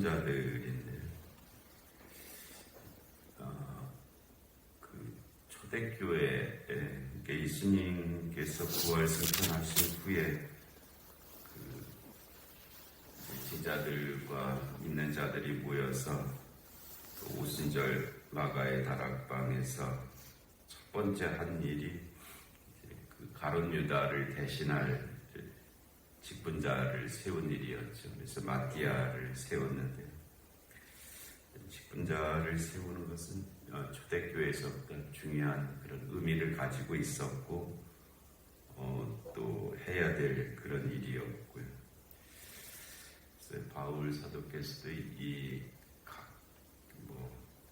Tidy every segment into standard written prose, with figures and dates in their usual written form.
직분자들인데 그 초대교회 예수님께서 부활 승천하신 후에 그 제자들과 믿는 자들이 모여서 그 오순절 마가의 다락방에서 첫 번째 한 일이 그 가룟 유다를 대신할 직분자를 세운 일이었죠. 그래서 마띠아를 세웠는데, 직분자를 세우는 것은 초대교회에서부터 중요한 그런 의미를 가지고 있었고, 또 해야 될 그런 일이었고요. 그래서 바울 사도께서도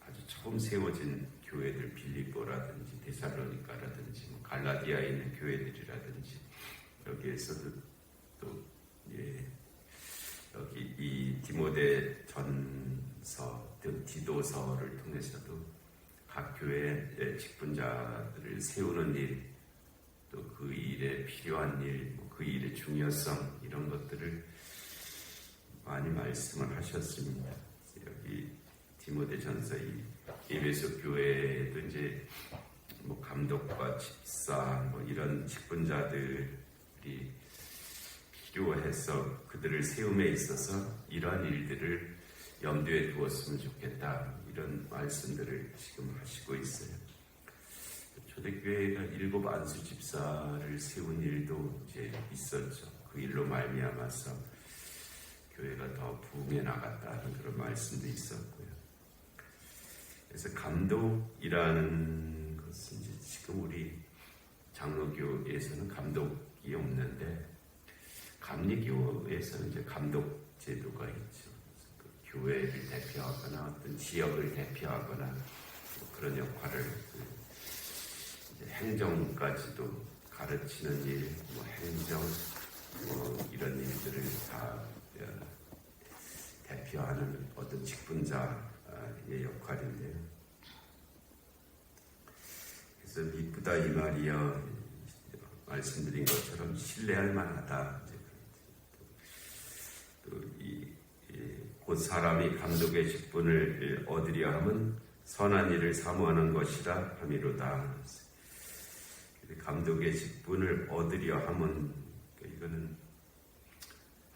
아주 처음 세워진 교회들, 빌립보라든지 데살로니가라든지 갈라디아에 있는 교회들이라든지, 여기에서도 또 여기 이 디모데 전서 등 디도서를 통해서도 각 교회의 직분자들을 세우는 일, 또 그 일에 필요한 일, 그 일의 중요성, 이런 것들을 많이 말씀을 하셨습니다. 여기 디모데 전서 이 에베소 교회에도 이제 감독과 집사 이런 직분자들이 필요해서 그들을 세움에 있어서 이러한 일들을 염두에 두었으면 좋겠다, 이런 말씀들을 지금 하시고 있어요. 초대교회가 7 안수 집사를 세운 일도 이제 있었죠. 그 일로 말미암아서 교회가 더 부흥해 나갔다는 그런 말씀도 있었고요. 그래서 감독이라는 것은 이제 지금 우리 장로교에서는 감독이 없는데, 감리교에서는 이제 감독 제도가 있죠. 그 교회를 대표하거나 어떤 지역을 대표하거나 그런 역할을, 이제 행정까지도 가르치는 일, 행정 이런 일들을 다 대표하는 어떤 직분자의 역할인데요. 그래서 미쁘다 이 말이여, 말씀드린 것처럼 신뢰할 만하다. 곧 사람이 감독의 직분을 얻으려 함은 선한 일을 사모하는 것이라 함이로다. 감독의 직분을 얻으려 함은, 이거는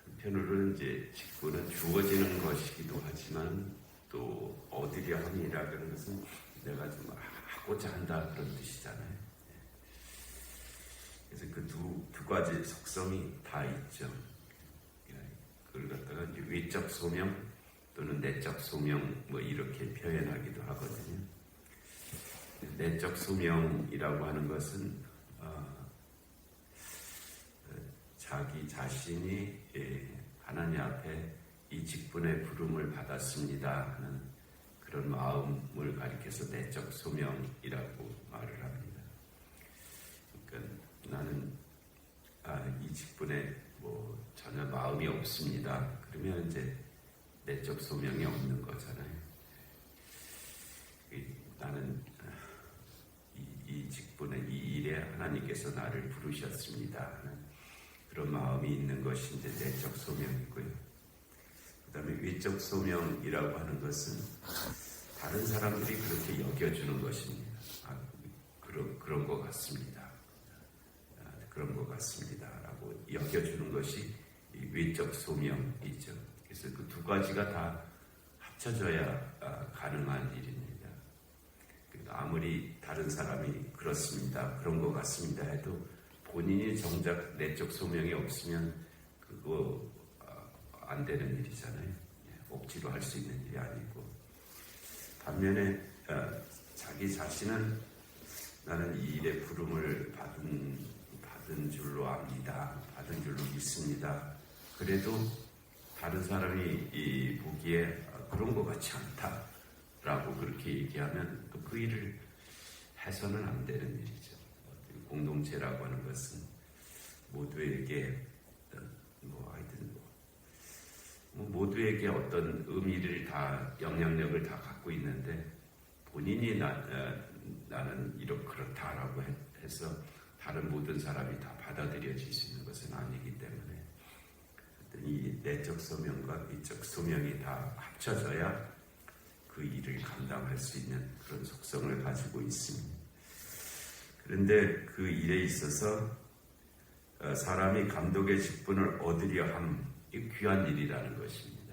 한편으로는 이제 직분은 주어지는 것이기도 하지만, 또 얻으려 함이라는 것은 내가 좀 하고자 한다, 그런 뜻이잖아요. 그래서 그 두 가지 속성이 다 있죠. 그걸 갖다가 이제 외적 소명 또는 내적 소명 이렇게 표현하기도 하거든요. 내적 소명이라고 하는 것은 자기 자신이 하나님 앞에 이 직분의 부름을 받았습니다 하는 그런 마음을 가리켜서 내적 소명이라고 말을 합니다. 그러니까 나는 이 직분에 전혀 마음이 없습니다. 그러면 이제 내적 소명이 없는 거잖아요. 나는 이 직분에, 이 일에 하나님께서 나를 부르셨습니다 하는 그런 마음이 있는 것이 이제 내적 소명이고요. 그 다음에 외적 소명이라고 하는 것은 다른 사람들이 그렇게 여겨주는 것입니다. 그런 것 같습니다. 그런 것 같습니다 라고 여겨주는 것이 외적 소명이죠. 그래서 그 두 가지가 다 합쳐져야 가능한 일입니다. 아무리 다른 사람이 그렇습니다, 그런 것 같습니다 해도 본인이 정작 내적 소명이 없으면 그거 안 되는 일이잖아요. 억지로 할 수 있는 일이 아니고, 반면에 자기 자신은 나는 이 일의 부름을 받은 줄로 압니다, 받은 줄로 믿습니다. 그래도 다른 사람이 보기에 그런 것 같지 않다라고 그렇게 얘기하면 그 일을 해서는 안 되는 일이죠. 공동체라고 하는 것은 모두에게 모두에게 어떤 의미를 다, 영향력을 다 갖고 있는데, 본인이 나는 그렇다라고 해서 다른 모든 사람이 다 받아들여질 수 있는 것은 아니기 때문에 이 내적 소명과 이적 소명이 다 합쳐져야 그 일을 감당할 수 있는 그런 속성을 가지고 있습니다. 그런데 그 일에 있어서 사람이 감독의 직분을 얻으려 함, 이 귀한 일이라는 것입니다.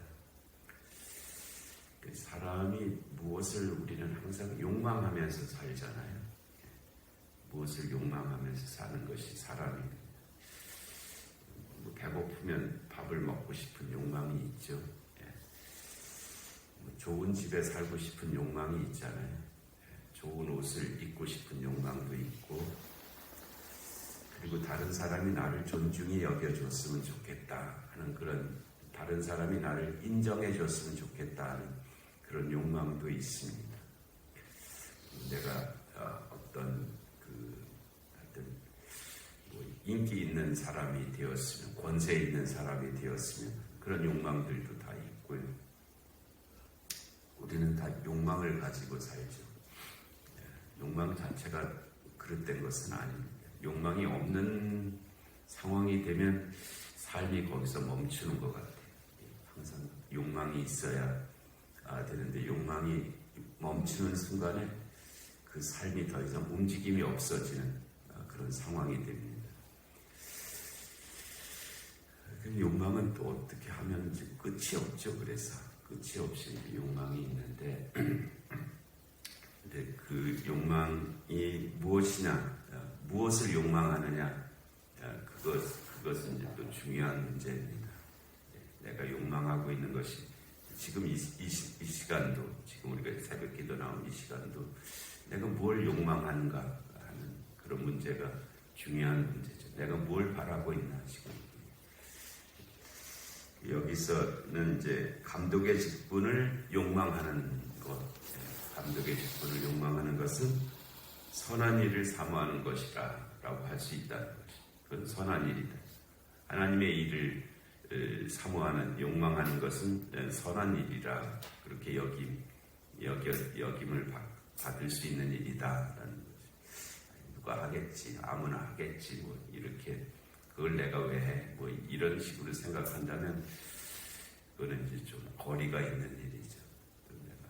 사람이 무엇을 우리는 항상 욕망하면서 살잖아요. 무엇을 욕망하면서 사는 것이 사람입니다. 배고프면 밥을 먹고 싶은 욕망이 있죠. 좋은 집에 살고 싶은 욕망이 있잖아요. 좋은 옷을 입고 싶은 욕망도 있고, 그리고 다른 사람이 나를 존중히 여겨줬으면 좋겠다 하는 그런, 다른 사람이 나를 인정해줬으면 좋겠다 하는 그런 욕망도 있습니다. 내가 어떤 하여튼 인기 있는 사람이 되었으면, 권세 있는 사람이 되었으면 그런 욕망들도 다 있고요. 우리는 다 욕망을 가지고 살죠. 욕망 자체가 그릇된 것은 아닙니다. 욕망이 없는 상황이 되면 삶이 거기서 멈추는 것 같아요. 항상 욕망이 있어야 되는데, 욕망이 멈추는 순간에 그 삶이 더 이상 움직임이 없어지는 그런 상황이 됩니다. 욕망은 또 어떻게 하면 끝이 없죠. 그래서 끝이 없이 욕망이 있는데, 근데 그 욕망이 무엇이냐, 무엇을 욕망하느냐, 그것은 이제 또 중요한 문제입니다. 내가 욕망하고 있는 것이 지금 이 시간도, 지금 우리가 새벽기도 나온 이 시간도 내가 뭘 욕망하는가 하는 그런 문제가 중요한 문제죠. 내가 뭘 바라고 있나 지금. 여기서는 이제 감독의 직분을 욕망하는 것, 감독의 직분을 욕망하는 것은 선한 일을 사모하는 것이라 라고 할 수 있다는 것이, 그건 선한 일이다. 하나님의 일을 사모하는, 욕망하는 것은 선한 일이라 그렇게 여김을 받을 수 있는 일이다라는 것이. 누가 하겠지, 아무나 하겠지, 뭐 이렇게, 그걸 내가 왜 해, 뭐 이런 식으로 생각한다면 그거는 이제 좀 거리가 있는 일이죠. 내가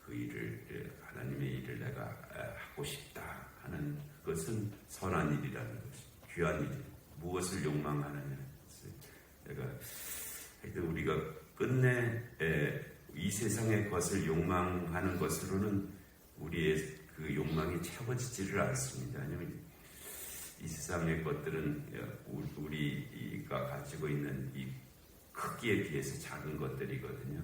그 일을, 하나님의 일을 내가 하고 싶다 하는 것은 선한 일이라는 것이, 귀한 일이에요. 무엇을 욕망하느냐. 내가 하여튼 우리가 끝내 이 세상의 것을 욕망하는 것으로는 우리의 그 욕망이 채워지지를 않습니다. 왜냐하면 이 세상의 것들은 우리가 가지고 있는 이 크기에 비해서 작은 것들이거든요.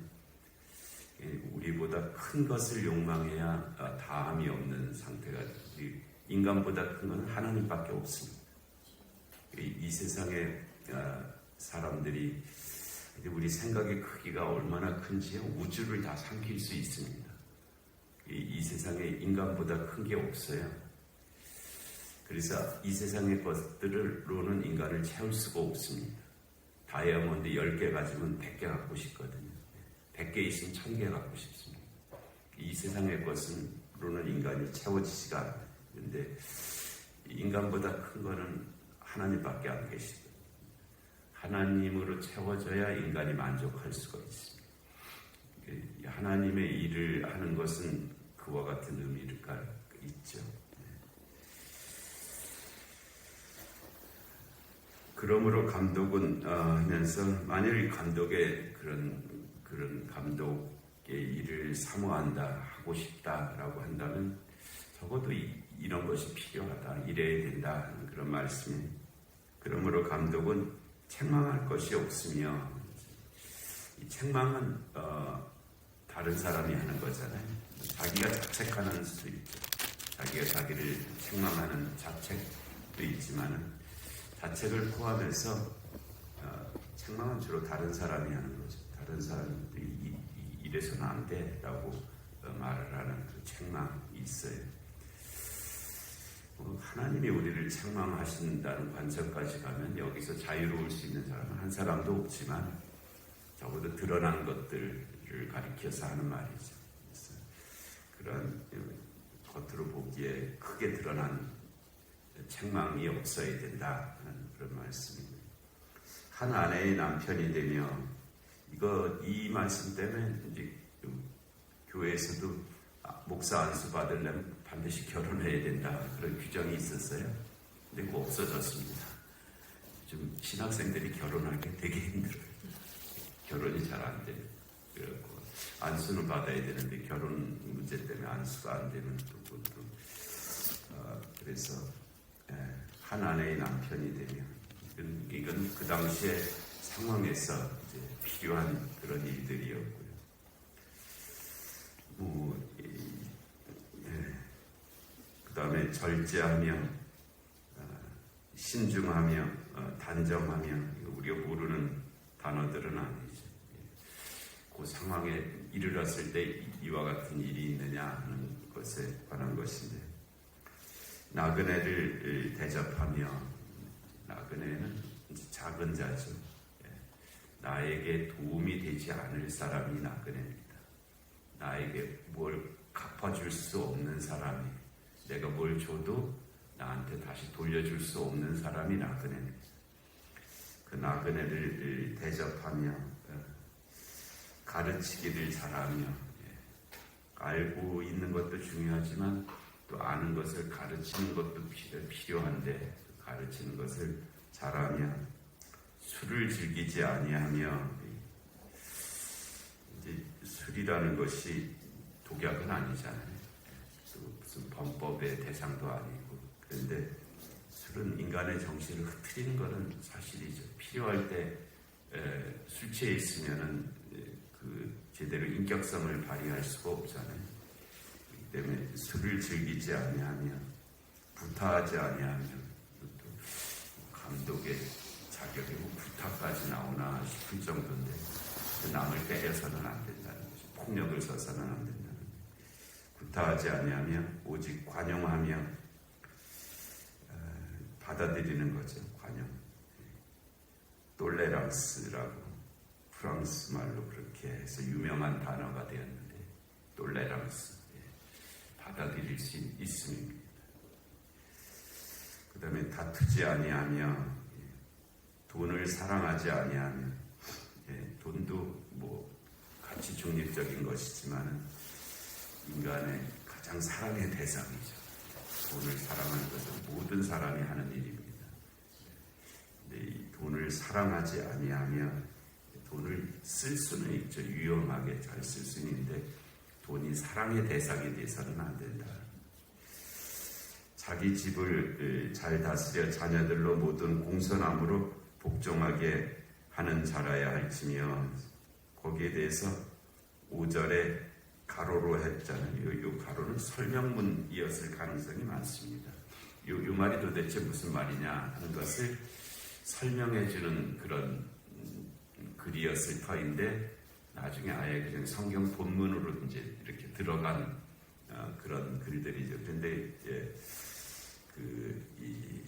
우리보다 큰 것을 욕망해야 다함이 없는 상태가, 인간보다 큰 건 하나님밖에 없습니다. 이 세상의 사람들이 우리 생각의 크기가 얼마나 큰지 우주를 다 삼킬 수 있습니다. 이 세상에 인간보다 큰 게 없어요. 그래서 이 세상의 것들로는 인간을 채울 수가 없습니다. 다이아몬드 10개 가지면 100개 갖고 싶거든요. 100개 있으면 1000개 갖고 싶습니다. 이 세상의 것으로는 인간이 채워지지가 않아요. 그런데 인간보다 큰 거는 하나님밖에 안 계시거든요. 하나님으로 채워져야 인간이 만족할 수가 있습니다. 하나님의 일을 하는 것은 그와 같은 의미가 있죠. 그러므로 감독은 하면서 만일 감독의 그런 감독의 일을 사모한다, 하고 싶다라고 한다면 적어도 이런 것이 필요하다, 이래야 된다 하는 그런 말씀입니다. 그러므로 감독은 책망할 것이 없으며, 이 책망은 다른 사람이 하는 거잖아요. 자기가 자책하는 수도 있죠. 자기가 자기를 책망하는 자책도 있지만은, 자책을 포함해서 책망은 주로 다른 사람이 하는 거죠. 다른 사람들이 이래서는 안 돼라고 말을 하는 그 책망이 있어요. 하나님이 우리를 책망하신다는 관점까지 가면 여기서 자유로울 수 있는 사람은 한 사람도 없지만 적어도 드러난 것들을 가리켜서 하는 말이죠. 그런 겉으로 보기에 크게 드러난 책망이 없어야 된다는 그런 말씀입니다. 한 아내의 남편이 되며 이 말씀 때문에 이제 교회에서도 목사 안수 받으려면 반드시 결혼해야 된다 그런 규정이 있었어요. 근데 그거 없어졌습니다. 좀 신학생들이 결혼하기 되게 힘들어요. 결혼이 잘 안 돼요. 그래갖고 안수는 받아야 되는데 결혼 문제 때문에 안수가 안 되면 또 그것도 그래서 한 아내의 남편이 되며 이건 그 당시에 상황에서 이제 필요한 그런 일들이었고요. 그 다음에 절제하며 신중하며 단정하며 우리가 모르는 단어들은 아니죠. 그 상황에 이르렀을 때 이와 같은 일이 있느냐 하는 것에 관한 것인데 나그네를 대접하며 나그네는 작은 자죠. 나에게 도움이 되지 않을 사람이 나그네입니다. 나에게 뭘 갚아줄 수 없는 사람이 내가 뭘 줘도 나한테 다시 돌려줄 수 없는 사람이 나그네입니다. 그 나그네를 대접하며 가르치기를 잘하며 알고 있는 것도 중요하지만 또 아는 것을 가르치는 것도 필요한데 가르치는 것을 잘하며 술을 즐기지 아니하며 이제 술이라는 것이 독약은 아니잖아요. 또 무슨 범법의 대상도 아니고 그런데 술은 인간의 정신을 흐트리는 것은 사실이죠. 필요할 때 술 취해 있으면은 제대로 인격성을 발휘할 수가 없잖아요. 그렇기 때문에 술을 즐기지 아니하며 부타하지 아니하며 또 감독의 자격이 부타까지 나오나 싶을 정도인데 남을 때려서는 안 된다는 거죠. 폭력을 써서는 안 된다는 거죠. 부타하지 아니하며 오직 관용하며 받아들이는 거죠. 관용. 똘레랑스라고 프랑스 말로 그렇게 해서 유명한 단어가 되었는데 똘레랑스 받아들일 수 있음입니다. 그 다음에 다투지 아니하며 돈을 사랑하지 아니하며 돈도 가치 중립적인 것이지만 인간의 가장 사랑의 대상이죠. 돈을 사랑하는 것은 모든 사람이 하는 일입니다. 근데 이 돈을 사랑하지 아니하며 돈을 쓸 수는 있죠. 유용하게 잘 쓸 수는 있는데 돈이 사랑의 대상이 돼서는 안 된다. 자기 집을 잘 다스려 자녀들로 모든 공손함으로 복종하게 하는 자라야 할지며 거기에 대해서 5절에 가로로 했잖아요. 이 가로는 설명문이었을 가능성이 많습니다. 이 말이 도대체 무슨 말이냐 하는 것을 설명해주는 그런 글이었을 터인데 나중에 아예 그냥 성경 본문으로 이제 이렇게 들어간 그런 글들이죠. 그런데 이제 이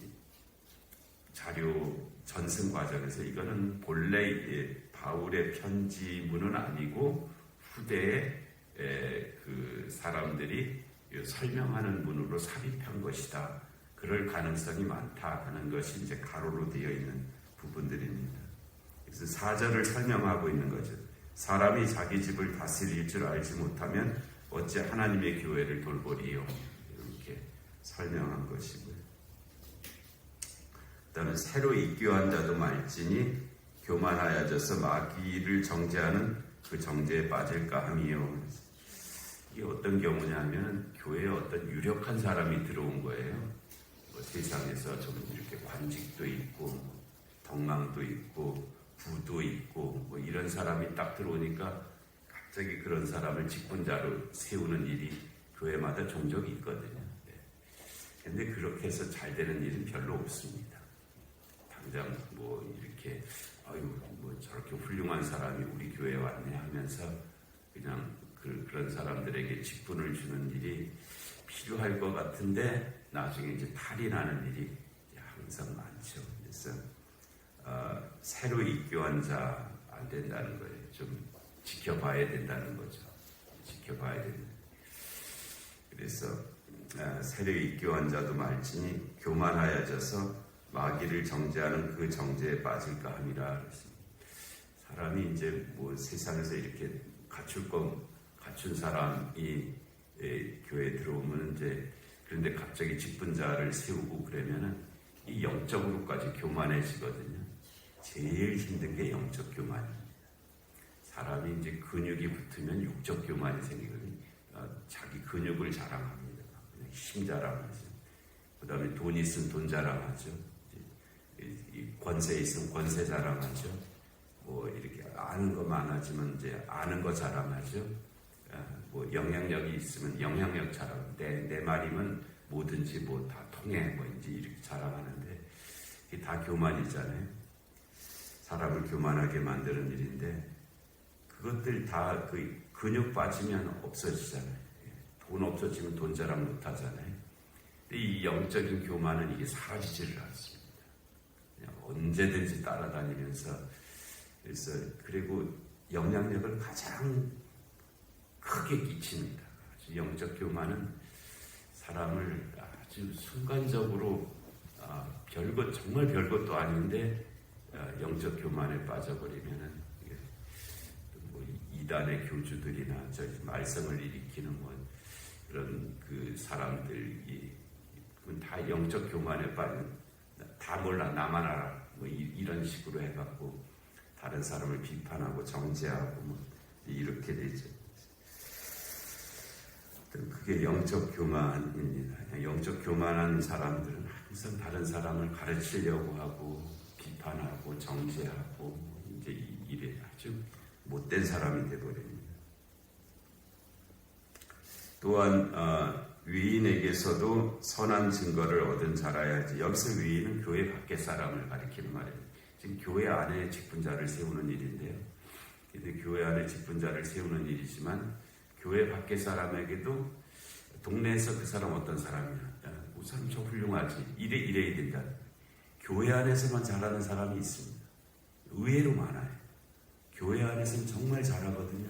자료 전승 과정에서 이거는 본래 바울의 편지문은 아니고 후대에 그 사람들이 설명하는 문으로 삽입한 것이다. 그럴 가능성이 많다 하는 것이 이제 가로로 되어 있는 부분들입니다. 그래서 4절을 설명하고 있는 거죠. 사람이 자기 집을 다스릴 줄 알지 못하면 어찌 하나님의 교회를 돌보리요. 이렇게 설명한 것이고요. 그 다음에 새로 입교한 자도 말지니 교만하여져서 마귀를 정죄하는 그 정죄에 빠질까 함이요. 이게 어떤 경우냐면 교회에 어떤 유력한 사람이 들어온 거예요. 세상에서 좀 이렇게 관직도 있고 덕망도 있고 부도 있고 이런 사람이 딱 들어오니까 갑자기 그런 사람을 직분자로 세우는 일이 교회마다 종종 있거든요. 근데 그렇게 해서 잘 되는 일은 별로 없습니다. 당장 이렇게 저렇게 훌륭한 사람이 우리 교회에 왔네 하면서 그냥 그런 사람들에게 직분을 주는 일이 필요할 것 같은데 나중에 이제 탈이 나는 일이 항상 많죠. 그래서 새로 입교한 자 안 된다는 거예요. 좀 지켜봐야 된다는 거죠. 지켜봐야 된다. 그래서 새로 입교한 자도 말지니 교만하여져서 마귀를 정죄하는 그 정죄에 빠질까 함이라 그랬습니다. 사람이 이제 뭐 세상에서 이렇게 갖춘 사람이 교회에 들어오면 이제 그런데 갑자기 직분자를 세우고 그러면은 이 영적으로까지 교만해지거든요. 제일 힘든 게 영적 교만입니다. 사람이 이제 근육이 붙으면 육적 교만이 생기거든요. 자기 근육을 자랑합니다. 힘 자랑하죠. 그 다음에 돈 있으면 돈 자랑하죠. 권세 있으면 권세 자랑하죠. 뭐 이렇게 아는 거 많아지면 이제 아는 거 자랑하죠. 뭐 영향력이 있으면 영향력 자랑. 내 말이면 뭐든지 뭐 다 통해. 뭐 이제 이렇게 자랑하는데 이게 다 교만이잖아요. 사람을 교만하게 만드는 일인데 그것들 다 그 근육 빠지면 없어지잖아요. 돈 없어지면 돈 자랑 못 하잖아요. 근데 이 영적인 교만은 이게 사라지지를 않습니다. 그냥 언제든지 따라다니면서 그래서 그리고 영향력을 가장 크게 끼칩니다. 영적 교만은 사람을 아주 순간적으로 별것 정말 별것도 아닌데 영적 교만에 빠져버리면은 뭐 이단의 교주들이나 저 말썽을 일으키는 뭐 그런 그 사람들이 다 영적 교만에 빠진 다 몰라 나만 알아 뭐 이런 식으로 해갖고 다른 사람을 비판하고 정죄하고 뭐 이렇게 되죠. 그게 영적 교만입니다. 영적 교만한 사람들은 항상 다른 사람을 가르치려고 하고 비판하고 정죄하고 이제 이래 아주 못된 사람이 되어버립니다. 또한 위인에게서도 선한 증거를 얻은 자라야지. 여기서 위인은 교회 밖의 사람을 가리키는 말이에요. 지금 교회 안에 직분자를 세우는 일인데요. 근데 교회 안에 직분자를 세우는 일이지만 교회 밖의 사람에게도 동네에서 그 사람 어떤 사람이야. 그 사람 저 훌륭하지. 이래야 된다. 교회 안에서만 잘하는 사람이 있습니다. 의외로 많아요. 교회 안에서는 정말 잘하거든요.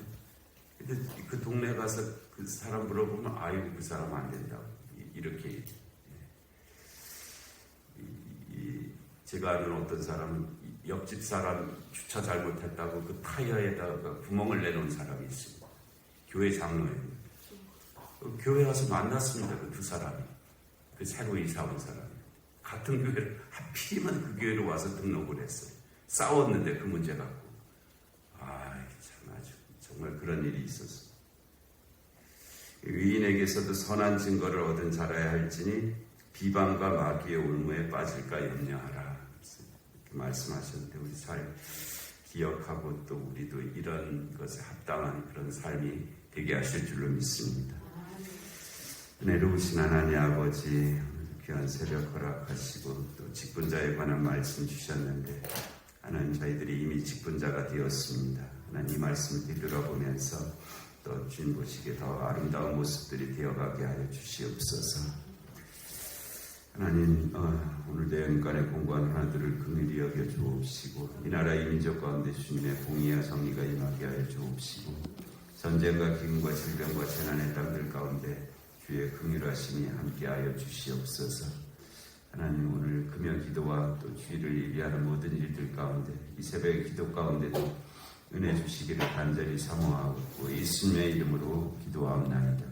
근데 그 동네 가서 그 사람 물어보면 아이고 그 사람 안 된다고 이렇게 제가 아는 어떤 사람은 옆집 사람 주차 잘못했다고 그 타이어에다가 구멍을 내놓은 사람이 있습니다. 교회 장로예요. 교회 와서 만났습니다. 그 두 사람이 그 새로 이사 온 사람이 같은 교회를 하필이면 그 교회로 와서 등록을 했어요. 싸웠는데 그 문제 갖고 참 아주 정말 그런 일이 있었어요. 위인에게서도 선한 증거를 얻은 자라야 할지니 비방과 마귀의 올무에 빠질까 염려하라. 이렇게 말씀하셨는데 우리 잘 기억하고 또 우리도 이런 것에 합당한 그런 삶이 되게 하실 줄로 믿습니다. 은혜로우신 하나님 아버지 귀한 새벽 허락하시고 또 직분자에 관한 말씀 주셨는데 하나님 저희들이 이미 직분자가 되었습니다. 하나님 이 말씀을 들어보면서 또 주님 보시기에 더 아름다운 모습들이 되어가게 하여 주시옵소서. 하나님 오늘 대연간에 공부한 하나들을 긍휼히 여겨 주옵시고 이 나라 이 민족 가운데 주님의 공의와 정의가 임하게 하여 주옵시고 전쟁과 기근과 질병과 재난의 땅들 가운데 주의 긍휼하심이 함께하여 주시옵소서. 하나님 오늘 금요 기도와 또 주의를 예비하는 모든 일들 가운데 이 새벽의 기도 가운데도 은혜 주시기를 간절히 사모하고 예수님의 이름으로 기도하옵나이다.